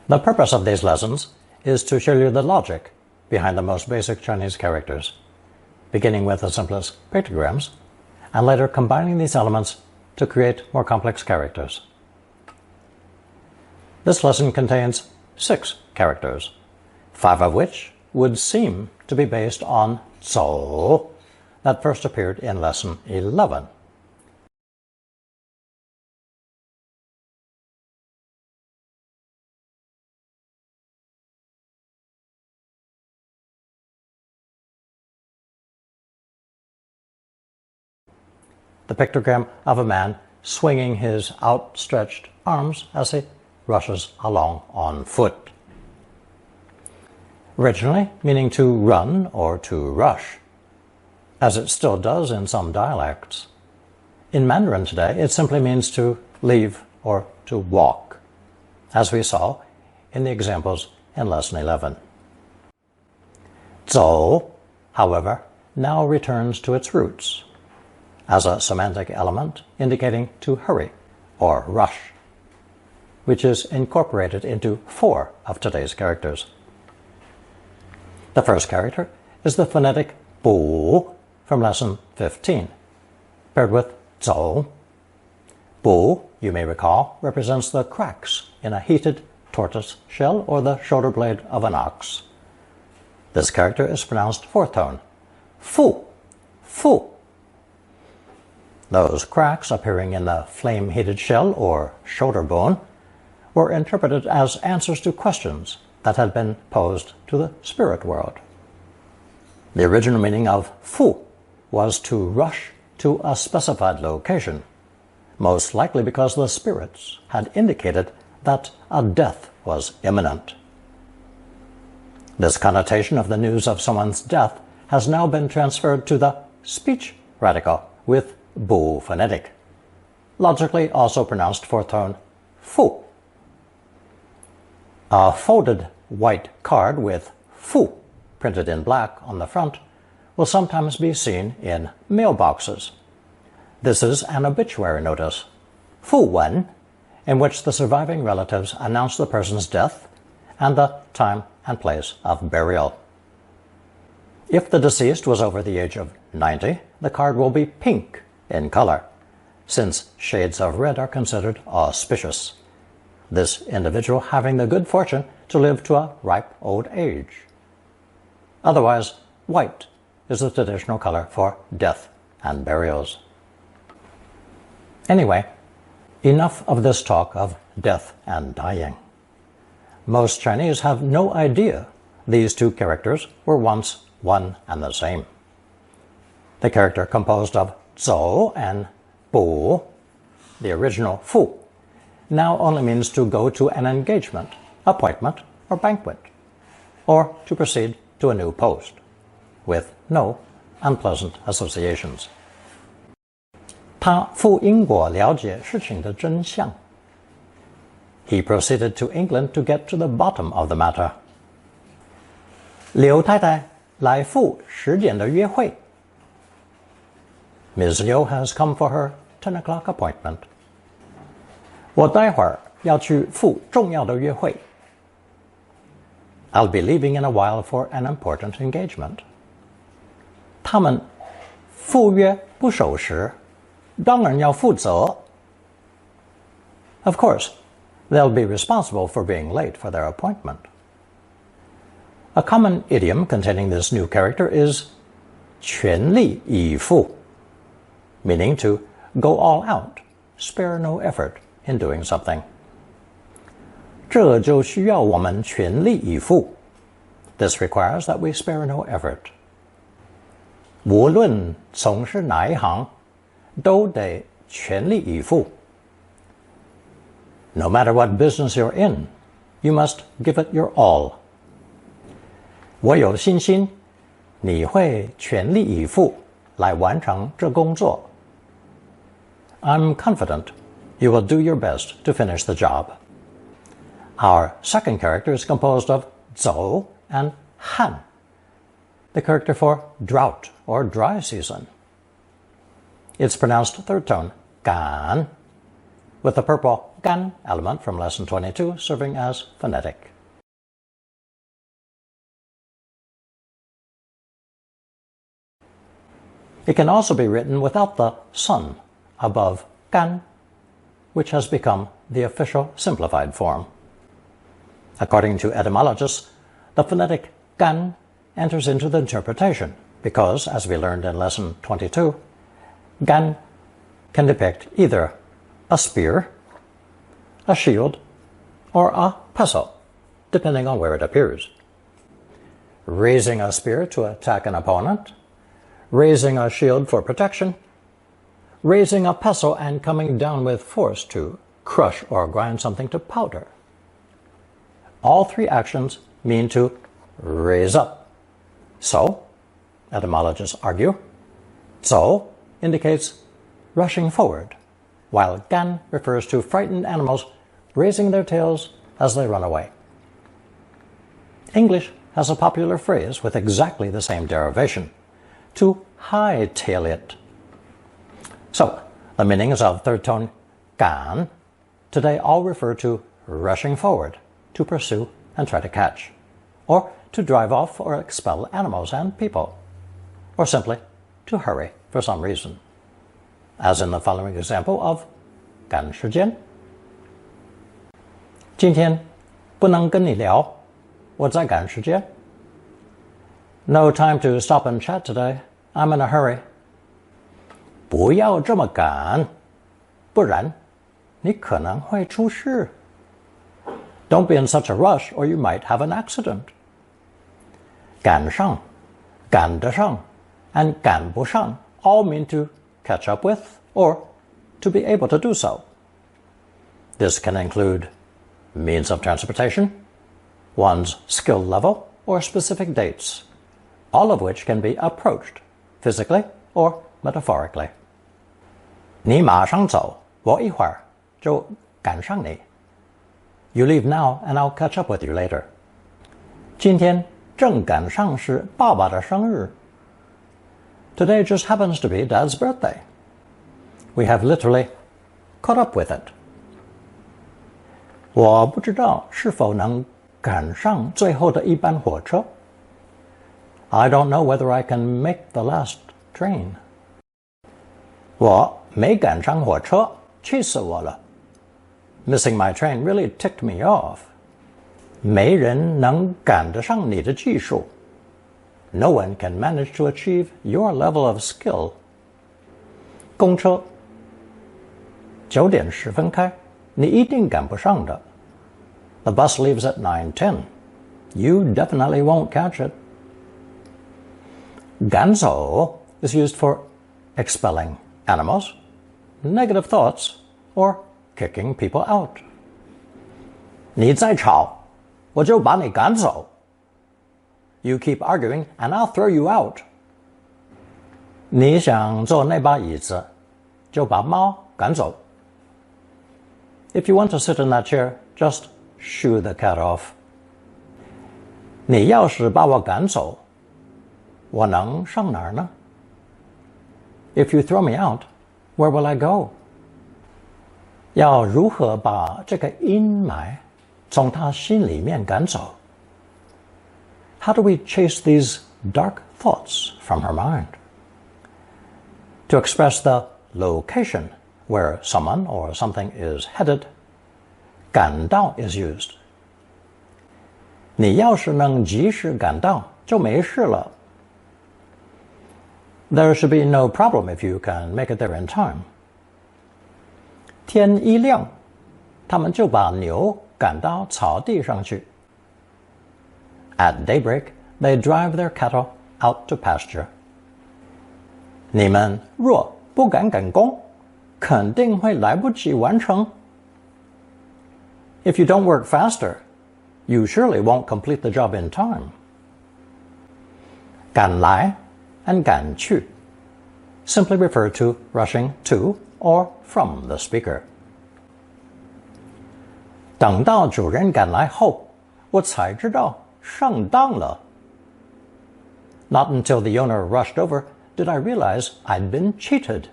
The purpose of these lessons is to show you the logic behind the most basic Chinese characters, beginning with the simplest pictograms, and later combining these elements to create more complex characters. This lesson contains 6 characters, 5 of which would seem to be based on 走 that first appeared in lesson 11. The pictogram of a man swinging his outstretched arms as he rushes along on foot. Originally meaning to run or to rush, as it still does in some dialects. In Mandarin today, it simply means to leave or to walk, as we saw in the examples in lesson 11. 走, however, now returns to its roots as a semantic element indicating to hurry or rush, which is incorporated into 4 of today's characters. The first character is the phonetic 补 from lesson 15, paired with 走. 补, you may recall, represents the cracks in a heated tortoise shell or the shoulder blade of an ox. This character is pronounced 4th tone, fu, fu. Those cracks appearing in the flame-heated shell or shoulder bone were interpreted as answers to questions that had been posed to the spirit world. The original meaning of fu was to rush to a specified location, most likely because the spirits had indicated that a death was imminent. This connotation of the news of someone's death has now been transferred to the speech radical with 补 phonetic, logically also pronounced 4th tone, fu. A folded white card with fu printed in black on the front will sometimes be seen in mailboxes. This is an obituary notice, 讣文, in which the surviving relatives announce the person's death and the time and place of burial. If the deceased was over the age of 90, the card will be pink in color, since shades of red are considered auspicious, this individual having the good fortune to live to a ripe old age. Otherwise, white is the traditional color for death and burials. Anyway, enough of this talk of death and dying. Most Chinese have no idea these 2 characters were once one and the same. The character composed of 走 and 补, the original fu, now only means to go to an engagement, appointment, or banquet, or to proceed to a new post, with no unpleasant associations. 他赴英国了解事情的真相. He proceeded to England to get to the bottom of the matter. 刘太太来赴10点的约会. Ms. Liu has come for her 10 o'clock appointment. 我待会儿要去赴重要的约会. I'll be leaving in a while for an important engagement. 他们赴约不守时，当然要负责. Of course, they'll be responsible for being late for their appointment. A common idiom containing this new character is 全力以赴, meaning to go all out, spare no effort in doing something. 这就需要我们全力以赴. This requires that we spare no effort. 无论从事哪一行，都得全力以赴. No matter what business you're in, you must give it your all. 我有信心，你会全力以赴来完成这工作. I'm confident you will do your best to finish the job. Our second character is composed of 走 and 旱, the character for drought or dry season. It's pronounced 3rd tone, 赶. with the purple gan element from lesson 22 serving as phonetic. It can also be written without the sun above gan, which has become the official simplified form. According to etymologists, the phonetic gan enters into the interpretation because, as we learned in lesson 22, gan can depict either a spear, a shield, or a pestle, depending on where it appears. Raising a spear to attack an opponent, raising a shield for protection, raising a pestle and coming down with force to crush or grind something to powder. All three actions mean to raise up. So, etymologists argue, so indicates rushing forward, while gan refers to frightened animals raising their tails as they run away. English has a popular phrase with exactly the same derivation, to hightail it. So, the meanings of third tone gan today all refer to rushing forward, to pursue and try to catch, or to drive off or expel animals and people, or simply to hurry for some reason, as in the following example of 赶时间。今天不能跟你聊，我在赶时间。No time to stop and chat today. I'm in a hurry. 不要这么赶，不然你可能会出事。Don't be in such a rush or you might have an accident. 赶上，赶得上 and 赶不上 all mean to catch up with or to be able to do so. This can include means of transportation, one's skill level, or specific dates, all of which can be approached physically or metaphorically. 你马上走，我一会儿就赶上你。You leave now and I'll catch up with you later. 今天正赶上是爸爸的生日。Today just happens to be Dad's birthday. We have literally caught up with it. 我不知道是否能赶上最后的一班火车。I don't know whether I can make the last train. 我没赶上火车，气死我了。Missing my train really ticked me off. 没人能赶得上你的技术。No one can manage to achieve your level of skill. 公车9点10分开，你一定赶不上的。The bus leaves at 9:10. You definitely won't catch it. 赶走 is used for expelling animals, negative thoughts, or kicking people out. 你再吵，我就把你赶走。You keep arguing and I'll throw you out. 你想坐那把椅子，就把猫赶走。If you want to sit in that chair, just shoo the cat off. 你要是把我赶走，我能上哪儿呢？ If you throw me out, where will I go? 要如何把这个阴霾从他心里面赶走？ How do we chase these dark thoughts from her mind? To express the location where someone or something is headed, 赶到 is used. 你要是能及时赶到，就没事了。There should be no problem if you can make it there in time. 天一亮，他们就把牛赶到草地上去。At daybreak, they drive their cattle out to pasture. 你们若不赶工，肯定会来不及完成。If you don't work faster, you surely won't complete the job in time. 赶来 and 赶去 simply refer to rushing to or from the speaker. 等到主人赶来后，我才知道上当了。Not until the owner rushed over did I realize I'd been cheated.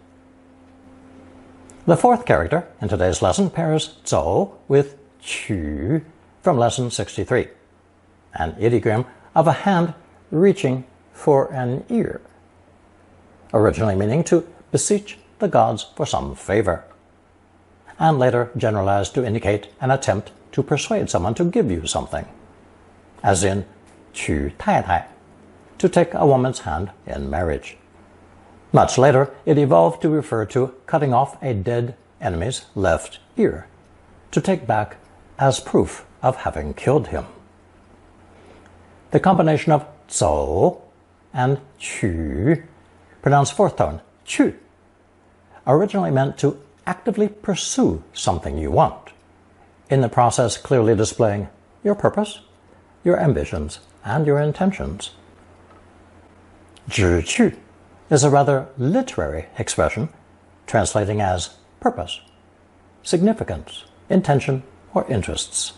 The fourth character in today's lesson pairs 走 with 取 from lesson 63, an idiom of a hand reaching for an ear, originally meaning to beseech the gods for some favor, and later generalized to indicate an attempt to persuade someone to give you something, as in 娶太太, to take a woman's hand in marriage. Much later, it evolved to refer to cutting off a dead enemy's left ear, to take back as proof of having killed him. The combination of 走 and 取, pronounced fourth tone, 去, originally meant to actively pursue something you want, in the process clearly displaying your purpose, your ambitions, and your intentions. 只去 is a rather literary expression translating as purpose, significance, intention, or interests.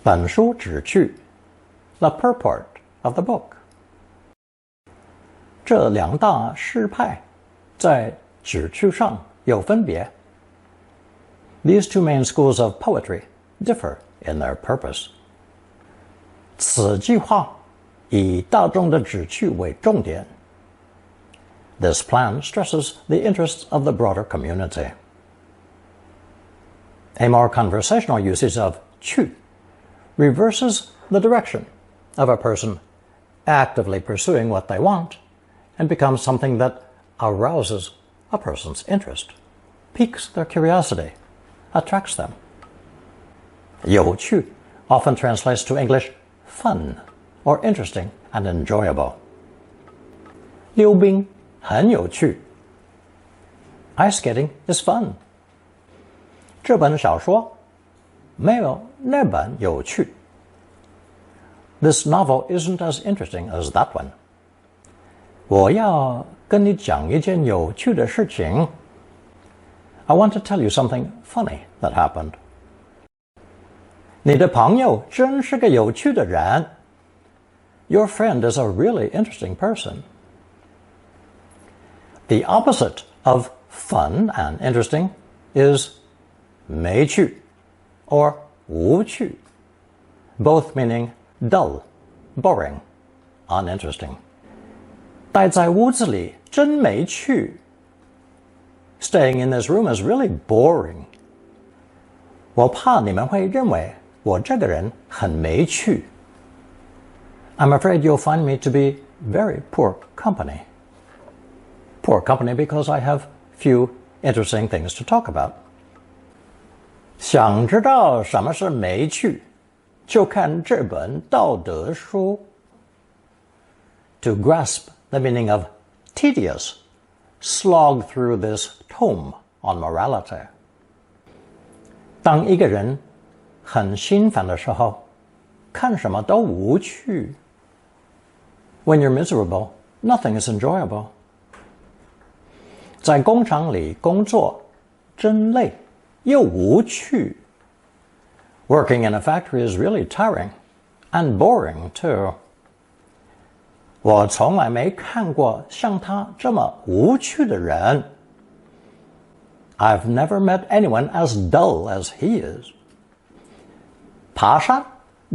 本书只去 the purport of the book. 这两大诗派在只去上有分别. These two main schools of poetry differ in their purpose. 此计划以大众的旨趣为重点. This plan stresses the interests of the broader community. A more conversational usage of 去 reverses the direction of a person actively pursuing what they want and becomes something that arouses a person's interest, piques their curiosity, attracts them. 有趣 often translates to English fun or interesting and enjoyable. 溜冰很有趣. Ice skating is fun. 这本小说没有那本有趣. This novel isn't as interesting as that one. 我要跟你讲一件有趣的事情. I want to tell you something funny that happened. 你的朋友真是个有趣的人. Your friend is a really interesting person. The opposite of fun and interesting is 没趣 or 无趣, both meaning dull, boring, uninteresting. 待在屋子里真没趣. Staying in this room is really boring. 我怕你们会认为我这个人很没趣. I'm afraid you'll find me to be very poor company. Poor company because I have few interesting things to talk about. 想知道什么是没趣，就看这本道德书. To grasp the meaning of tedious, slog through this tome on morality. 当一个人很心烦的时候，看什么都无趣. When you're miserable, nothing is enjoyable. 在工厂里工作真累又无趣. Working in a factory is really tiring and boring too. 我从来没看过像他这么无趣的人. I've never met anyone as dull as he is. 爬山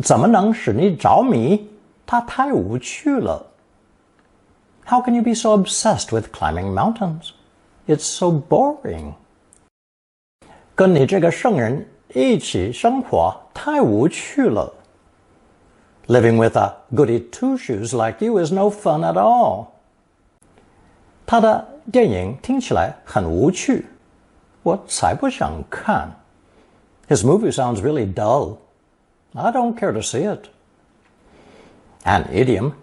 怎么能使你着迷？它太无趣了. How can you be so obsessed with climbing mountains? It's so boring. 跟你这个圣人一起生活太无趣了. Living with a goody two-shoes like you is no fun at all. 他的电影听起来很无趣，我才不想看. His movie sounds really dull. I don't care to see it. An idiom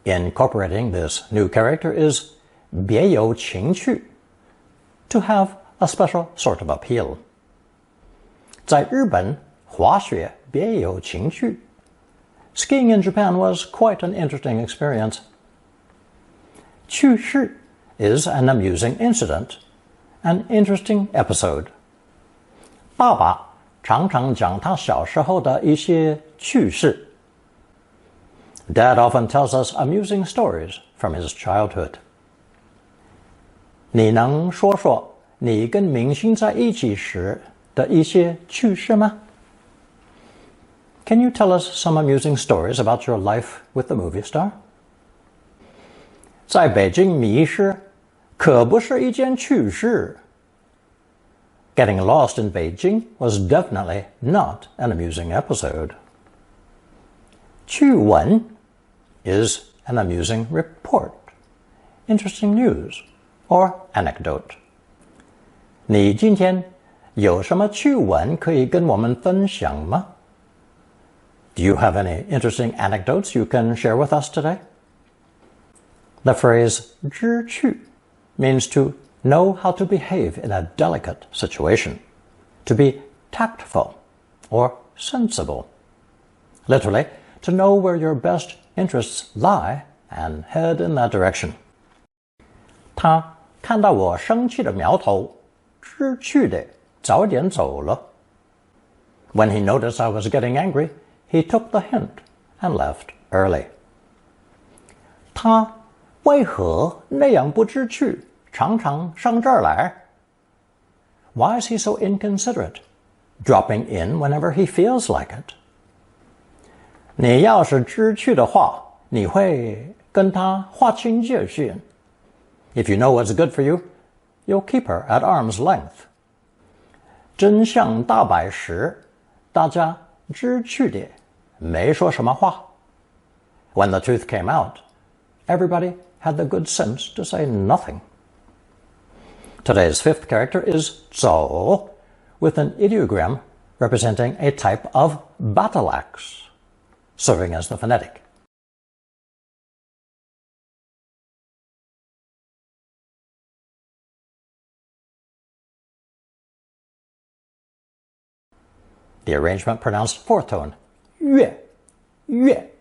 incorporating this new character is 别有情趣, to have a special sort of appeal. 在日本滑雪别有情趣. Skiing in Japan was quite an interesting experience. 趣事 is an amusing incident, an interesting episode. 爸爸常常讲他小时候的一些趣事. Dad often tells us amusing stories from his childhood. 你能说说你跟明星在一起时的一些趣事吗？ Can you tell us some amusing stories about your life with the movie star? 在北京迷失可不是一件趣事。Getting lost in Beijing was definitely not an amusing episode. 趣闻 is an amusing report, interesting news, or anecdote. 你今天有什么趣闻可以跟我们分享吗？ Do you have any interesting anecdotes you can share with us today? The phrase 知趣 means to know how to behave in a delicate situation, to be tactful or sensible. Literally, to know where your best interests lie and head in that direction. 他看到我生气的苗头，知趣地早点走了。When he noticed I was getting angry, he took the hint and left early. 他为何那样不知趣，常常上这儿来？ Why is he so inconsiderate, dropping in whenever he feels like it? 你要是知趣的话，你会跟他划清界限。If you know what's good for you, you'll keep her at arm's length. 真相大白时，大家知趣点，没说什么话。When the truth came out, everybody had the good sense to say nothing. Today's fifth character is 走, with an ideogram representing a type of battle axe, serving as the phonetic. The arrangement pronounced fourth tone, 月, 月.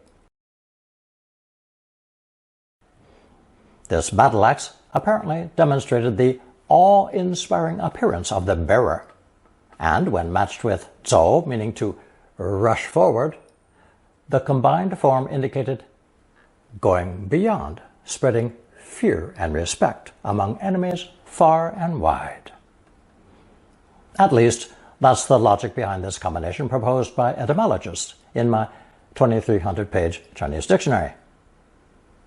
This battle axe apparently demonstrated the awe-inspiring appearance of the bearer, and when matched with 走, meaning to rush forward, the combined form indicated going beyond, spreading fear and respect among enemies far and wide. At least, that's the logic behind this combination proposed by etymologists in my 2,300-page Chinese dictionary,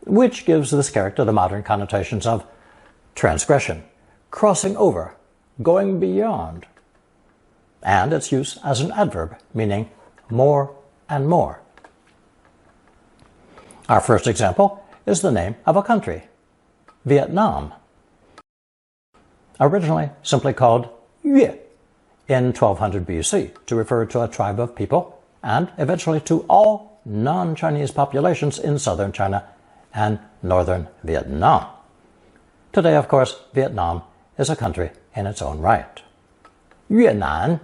which gives this character the modern connotations of transgression, crossing over, going beyond, and its use as an adverb meaning more and more. Our first example is the name of a country, Vietnam, originally simply called Yue in 1200 BC to refer to a tribe of people and eventually to all non-Chinese populations in southern China and northern Vietnam. Today, of course, Vietnam is a country in its own right. Yunnan,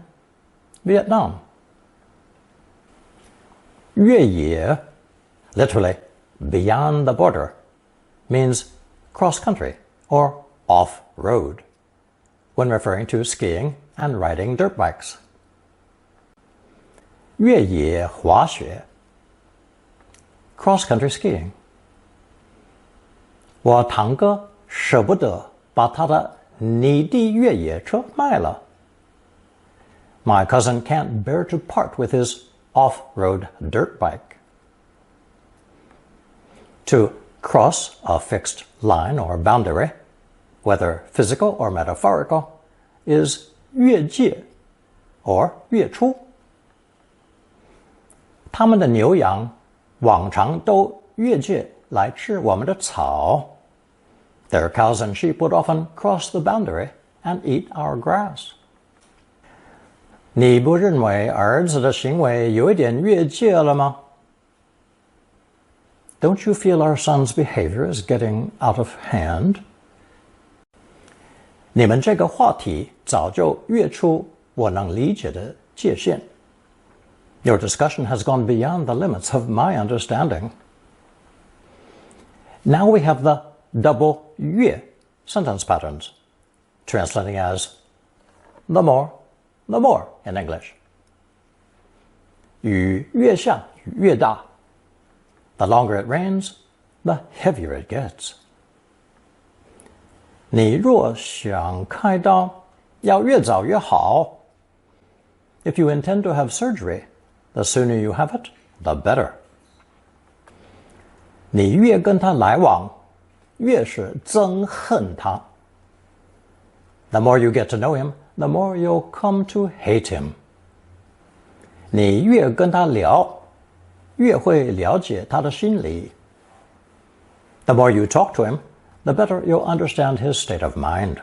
Vietnam. Yueye, literally beyond the border, means cross-country or off-road when referring to skiing and riding dirt bikes. 越野滑雪 cross-country skiing. 我堂哥舍不得把他的泥地越野车卖了。My cousin can't bear to part with his off-road dirt bike. To cross a fixed line or boundary, whether physical or metaphorical, is 越界 or 越出。他们的牛羊往常都越界来吃我们的草。Their cows and sheep would often cross the boundary and eat our grass. 你不认为儿子的行为有一点越界了吗？ Don't you feel our son's behavior is getting out of hand? 你们这个话题早就越出我能理解的界限。Your discussion has gone beyond the limits of my understanding. Now we have the double 越 sentence patterns, translating as the more in English. 雨越下雨越大. The longer it rains, the heavier it gets. 你若想开刀，要越早越好。If you intend to have surgery, the sooner you have it, the better. 你越跟他来往，越是憎恨他。The more you get to know him, the more you'll come to hate him. 你越跟他聊，越会了解他的心理。The more you talk to him, the better you'll understand his state of mind.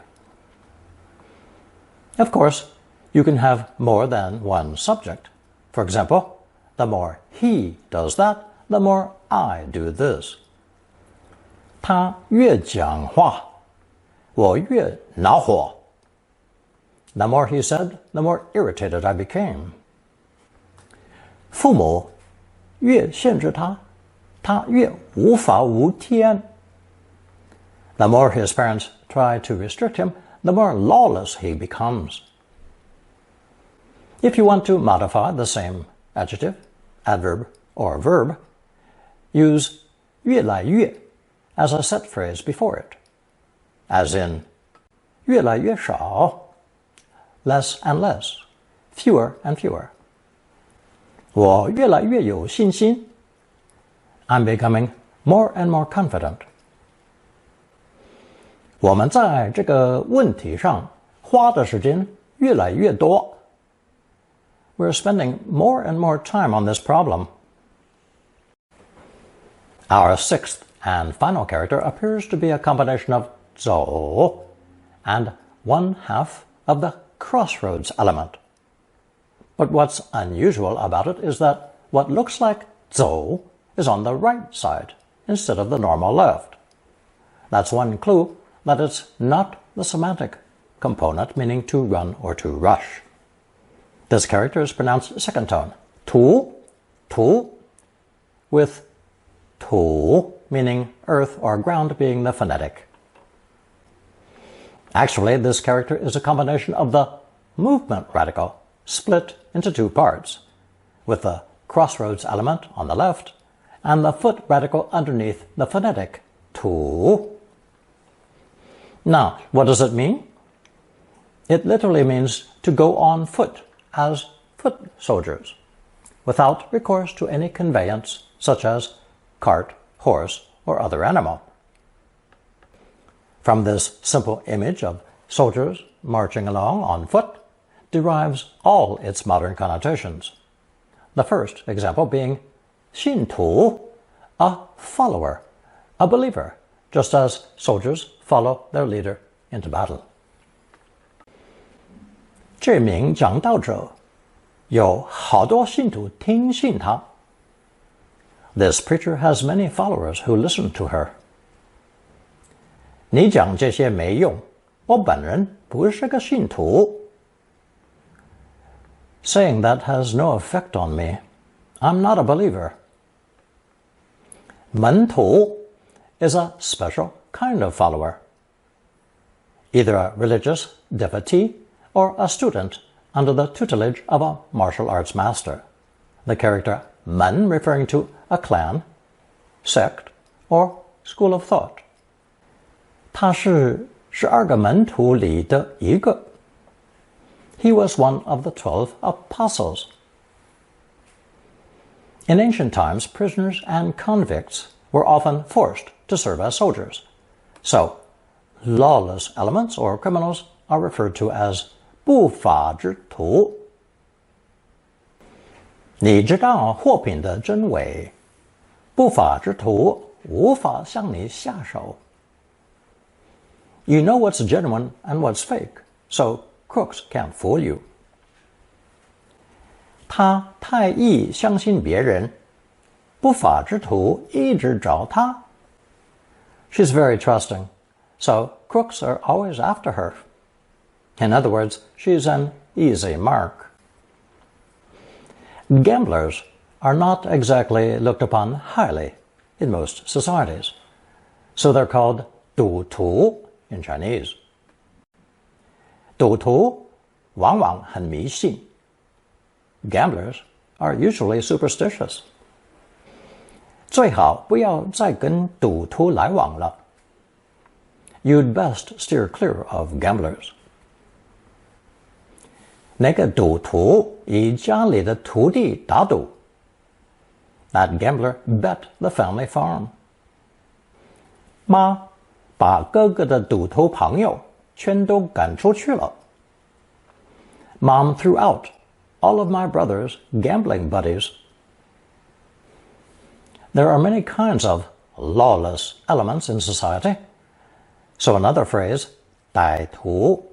Of course, you can have more than one subject. For example, the more he does that, the more I do this. 他越讲话，我越恼火。The more he said, the more irritated I became. 父母越限制他，他越无法无天。The more his parents try to restrict him, the more lawless he becomes. If you want to modify the same adjective, adverb, or verb, use 越来越 as a set phrase before it, as in 越来越少, less and less, fewer and fewer. 我越来越有信心. I'm becoming more and more confident. 我们在这个问题上花的时间越来越多. We're spending more and more time on this problem. Our sixth and final character appears to be a combination of 走 and one half of the crossroads element. But what's unusual about it is that what looks like 走 is on the right side instead of the normal left. That's one clue that it's not the semantic component meaning to run or to rush. This character is pronounced second tone, 土, with 土 meaning earth or ground being the phonetic. Actually, this character is a combination of the movement radical, split into two parts, with the crossroads element on the left and the foot radical underneath the phonetic, 土. Now, what does it mean? It literally means to go on foot as foot soldiers, without recourse to any conveyance such as cart, horse, or other animal. From this simple image of soldiers marching along on foot derives all its modern connotations. The first example being 信徒, a follower, a believer, just as soldiers follow their leader into battle. 这名讲道者有好多信徒听信他. This preacher has many followers who listen to her. 你讲这些没用，我本人不是个信徒. Saying that has no effect on me. I'm not a believer. 门徒 is a special kind of follower, either a religious devotee or a student under the tutelage of a martial arts master. The character 门 referring to a clan, sect, or school of thought. 他是12个门徒里的一个. He was one of the 12 apostles. In ancient times, prisoners and convicts were often forced to serve as soldiers. So, lawless elements or criminals are referred to as 不法之徒. 你知道货品的真伪，不法之徒无法向你下手. You know what's genuine and what's fake, so crooks can't fool you. 他太易相信别人，不法之徒一直找他. She's very trusting, so crooks are always after her. In other words, she's an easy mark. Gamblers are not exactly looked upon highly in most societies, so they're called 赌徒 in Chinese. 赌徒往往很迷信. Gamblers are usually superstitious. 最好不要再跟赌徒来往了. you'd best steer clear of gamblers. 那个赌徒以家里的土地打赌。That gambler bet the family farm. 妈把哥哥的赌徒朋友全都赶出去了。Mom threw out all of my brother's gambling buddies. There are many kinds of lawless elements in society, so another phrase, 歹徒,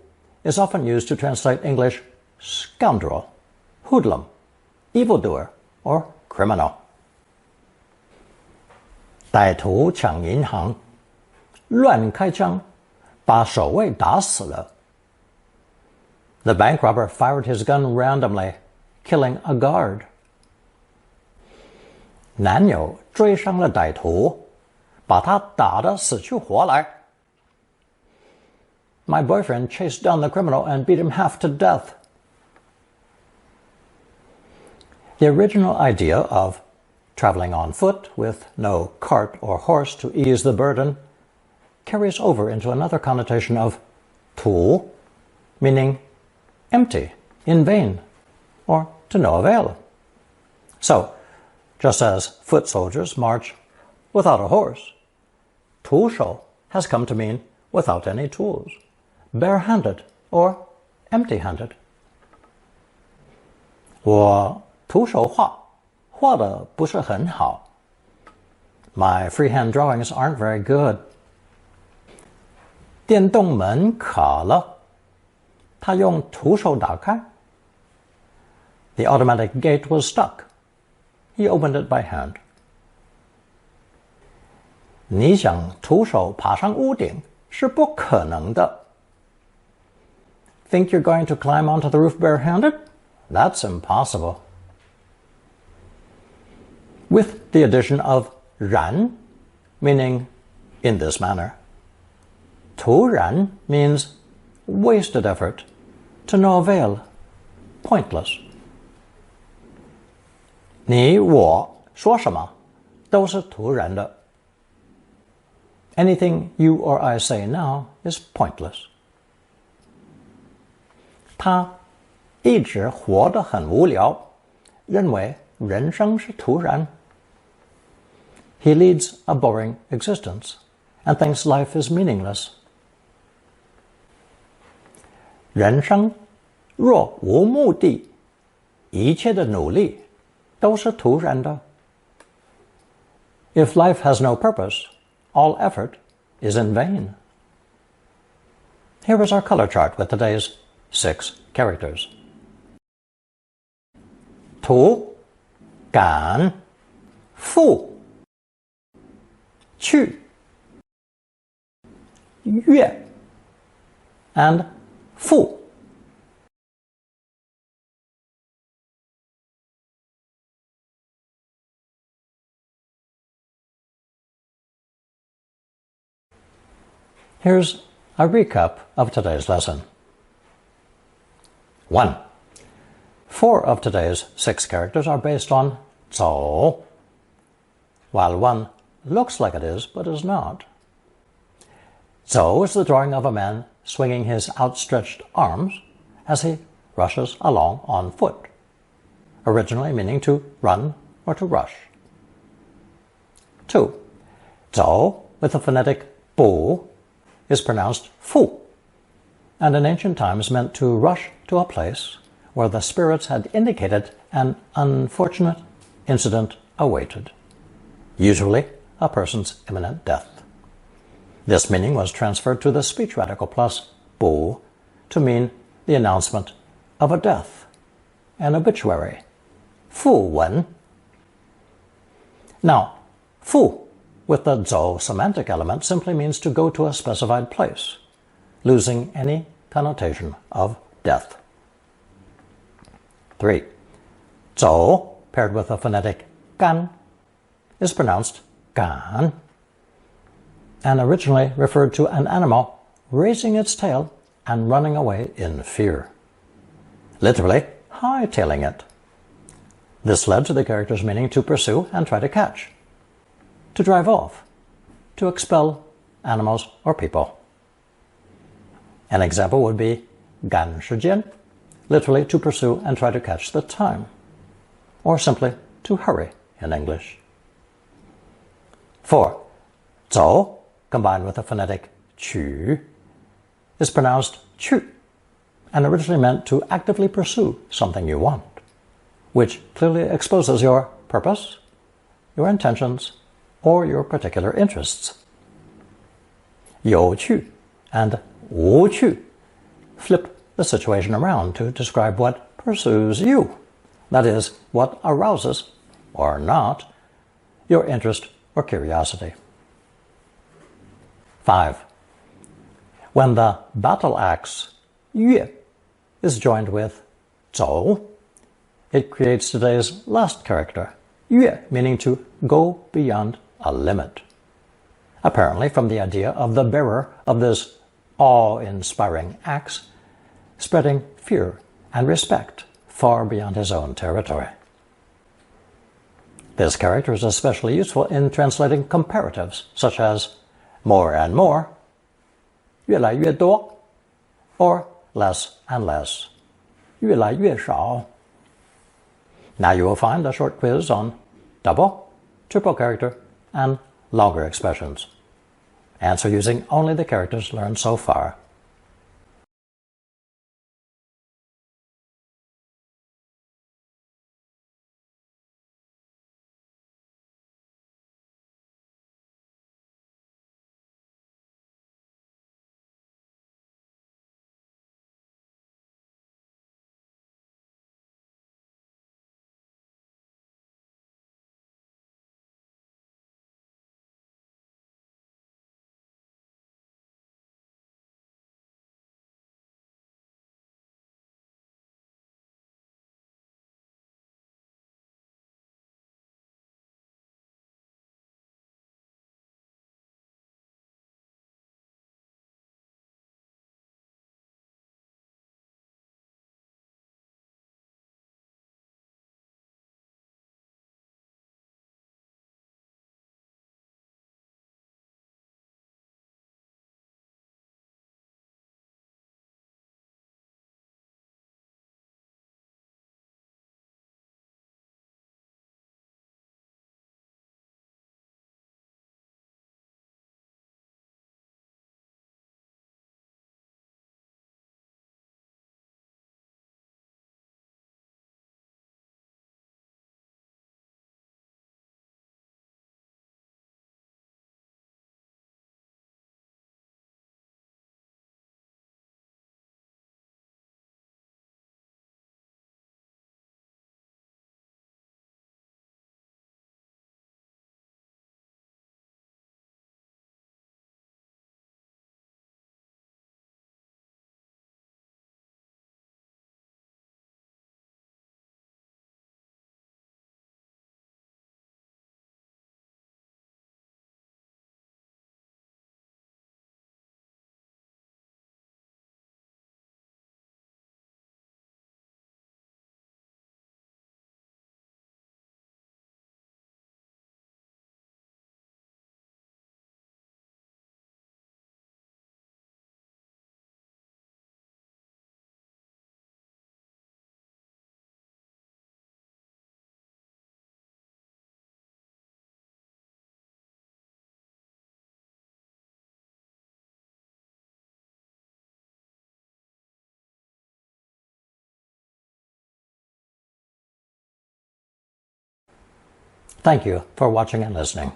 is often used to translate English scoundrel, hoodlum, evildoer, or criminal. 歹徒抢银行，乱开枪，把守卫打死了。The bank robber fired his gun randomly, killing a guard. 男友追上了歹徒，把他打得死去活来。My boyfriend chased down the criminal and beat him half to death. The original idea of traveling on foot with no cart or horse to ease the burden carries over into another connotation of 徒, meaning empty, in vain, or to no avail. So, just as foot soldiers march without a horse, 徒手 has come to mean without any tools, barehanded or empty-handed. 我徒手画，画得不是很好。My freehand drawings aren't very good. 电动门卡了，他用徒手打开。The automatic gate was stuck. He opened it by hand. 你想徒手爬上屋顶是不可能的。Think you're going to climb onto the roof barehanded? That's impossible. With the addition of 然, meaning in this manner. 徒然 means wasted effort, to no avail, pointless. 你我说什么都是徒然的。Anything you or I say now is pointless. 他一直活得很无聊，认为人生是徒然。He leads a boring existence and thinks life is meaningless. 人生若无目的，一切的努力都是徒然的。If life has no purpose, all effort is in vain. Here is our color chart with today's 6 characters. 徒、赶、赴、去、越 and 复。Here's a recap of today's lesson. 1. 4 of today's 6 characters are based on 走, while one looks like it is but is not. 走 is the drawing of a man swinging his outstretched arms as he rushes along on foot, originally meaning to run or to rush. 2. 走 with the phonetic 不 is pronounced 复, and in ancient times meant to rush to a place where the spirits had indicated an unfortunate incident awaited, usually a person's imminent death. This meaning was transferred to the speech radical plus 不 to mean the announcement of a death, an obituary, 讣文. Now, 复with the 走 semantic element simply means to go to a specified place, losing any connotation of death. 3. 走 paired with the phonetic 干 is pronounced 赶, and originally referred to an animal raising its tail and running away in fear. Literally, hightailing it. This led to the character's meaning to pursue and try to catch, to drive off, to expel animals or people. An example would be 赶时间, literally to pursue and try to catch the time, or simply to hurry in English. 4. 走, combined with the phonetic 去, is pronounced 去, and originally meant to actively pursue something you want, which clearly exposes your purpose, your intentions, or your particular interests. 有趣 and 无趣 flip the situation around to describe what pursues you, that is, what arouses, or not, your interest or curiosity. 5. When the battle axe 乐 is joined with 走, it creates today's last character, 乐, meaning to go beyond a limit. Apparently from the idea of the bearer of this awe-inspiring axe spreading fear and respect far beyond his own territory. This character is especially useful in translating comparatives, such as more and more, 越来越多, or less and less, 越来越少. Now you will find a short quiz on double, triple character, and longer expressions. Answer using only the characters learned so far. Thank you for watching and listening.